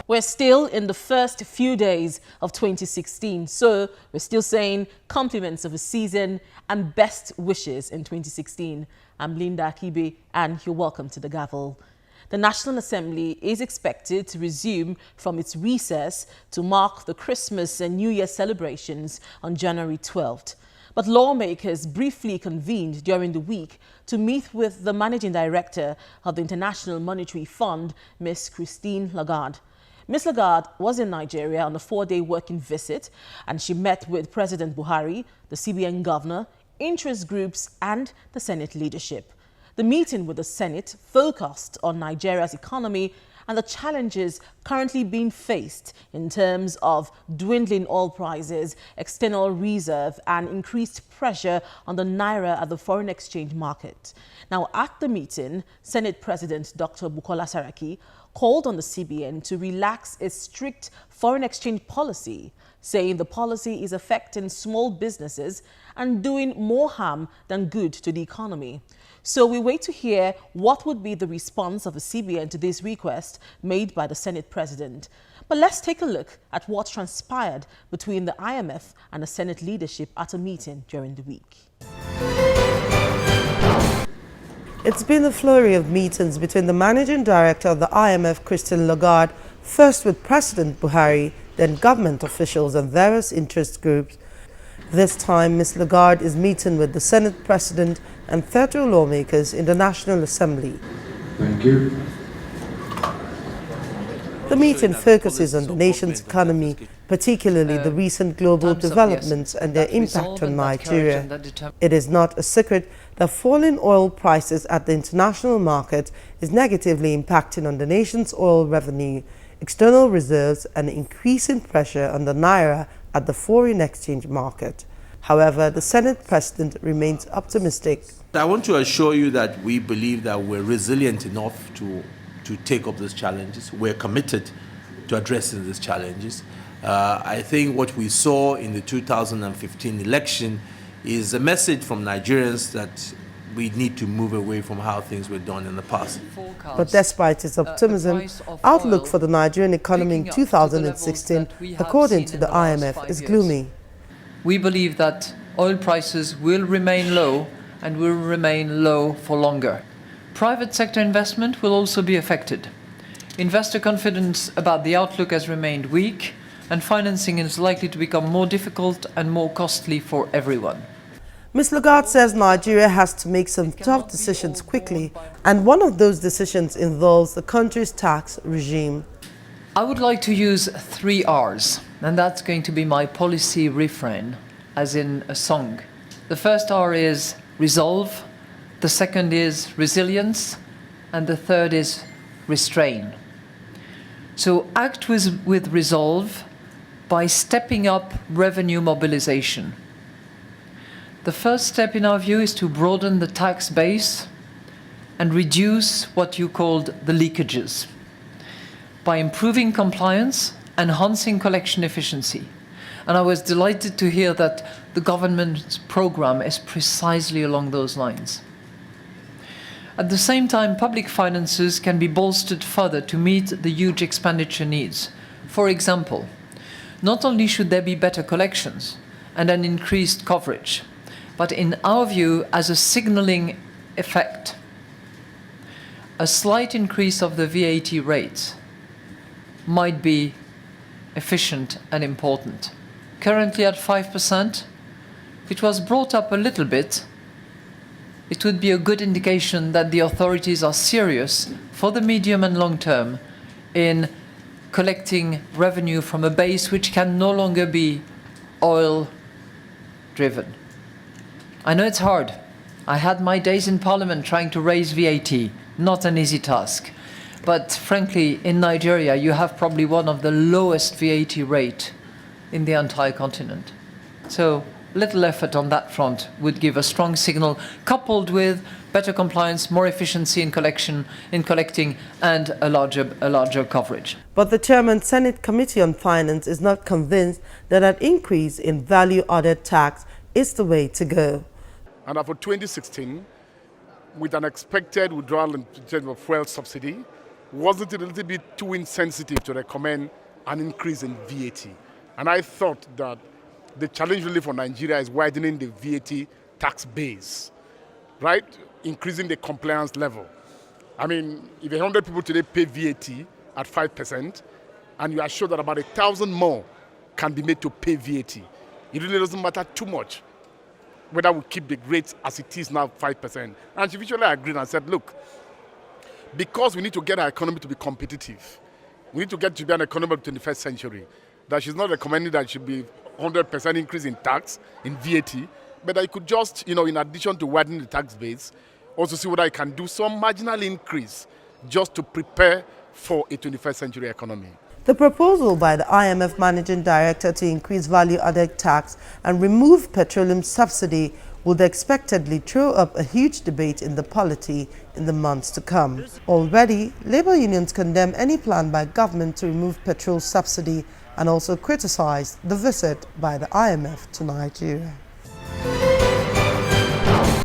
We're still in the first few days of 2016, so we're still saying compliments of the season and best wishes in 2016. I'm Linda Akibe, and you're welcome to the Gavel. The National Assembly is expected to resume from its recess to mark the Christmas and New Year celebrations on January 12th. But lawmakers briefly convened during the week to meet with the Managing Director of the International Monetary Fund, Ms. Christine Lagarde. Ms. Lagarde was in Nigeria on a 4-day working visit, and she met with President Buhari, the CBN governor, interest groups and the Senate leadership. The meeting with the Senate focused on Nigeria's economy and the challenges currently being faced in terms of dwindling oil prices, external reserve and increased pressure on the naira at the foreign exchange market. Now, at the meeting, Senate President Dr. Bukola Saraki called on the CBN to relax its strict foreign exchange policy, saying the policy is affecting small businesses and doing more harm than good to the economy. So we wait to hear what would be the response of the CBN to this request made by the Senate President. But let's take a look at what transpired between the IMF and the Senate leadership at a meeting during the week. It's been a flurry of meetings between the Managing Director of the IMF, Christine Lagarde, first with President Buhari, then government officials and various interest groups. This time, Ms. Lagarde is meeting with the Senate President and federal lawmakers in the National Assembly. Thank you. The meeting focuses on the nation's economy, particularly the recent global developments and their impact on Nigeria. It is not a secret that falling oil prices at the international market is negatively impacting on the nation's oil revenue, external reserves and increasing pressure on the naira at the foreign exchange market. However, the Senate President remains optimistic. I want to assure you that we believe that we're resilient enough to take up these challenges. We're committed to addressing these challenges. I think what we saw in the 2015 election is a message from Nigerians that we need to move away from how things were done in the past. But despite its optimism, outlook for the Nigerian economy in 2016, according to the IMF, is gloomy. We believe that oil prices will remain low and will remain low for longer. Private sector investment will also be affected. Investor confidence about the outlook has remained weak, and financing is likely to become more difficult and more costly for everyone. Ms. Lagarde says Nigeria has to make some tough decisions quickly, and one of those decisions involves the country's tax regime. I would like to use 3 R's, and that's going to be my policy refrain, as in a song. The first R is resolve, the second is resilience, and the third is restrain. So act with resolve by stepping up revenue mobilization. The first step in our view is to broaden the tax base and reduce what you called the leakages by improving compliance, enhancing collection efficiency. And I was delighted to hear that the government's program is precisely along those lines. At the same time, public finances can be bolstered further to meet the huge expenditure needs. For example, not only should there be better collections and an increased coverage, but in our view, as a signaling effect, a slight increase of the VAT rate might be efficient and important. Currently at 5%, if it was brought up a little bit, it would be a good indication that the authorities are serious for the medium and long term in collecting revenue from a base which can no longer be oil-driven. I know it's hard. I had my days in Parliament trying to raise VAT, not an easy task. But frankly, in Nigeria, you have probably one of the lowest VAT rate in the entire continent. So little effort on that front would give a strong signal, coupled with better compliance, more efficiency in collecting, and a larger coverage. But the Chairman, Senate Committee on Finance, is not convinced that an increase in value-added tax is the way to go. And for 2016, with an expected withdrawal in terms of fuel subsidy, wasn't it a little bit too insensitive to recommend an increase in VAT? And I thought that the challenge really for Nigeria is widening the VAT tax base, right? Increasing the compliance level. I mean, if 100 people today pay VAT at 5%, and you are sure that about 1,000 more can be made to pay VAT, it really doesn't matter too much whether we keep the rate as it is now, 5%. And she eventually agreed and said, look, because we need to get our economy to be competitive, we need to get to be an economy of the 21st century, that she's not recommending that it should be 100% increase in tax, in VAT, but that you could just, in addition to widening the tax base, also see whether I can do some marginal increase just to prepare for a 21st century economy. The proposal by the IMF Managing Director to increase value-added tax and remove petroleum subsidy would expectedly throw up a huge debate in the polity in the months to come. Already, labor unions condemn any plan by government to remove petrol subsidy and also criticize the visit by the IMF to Nigeria.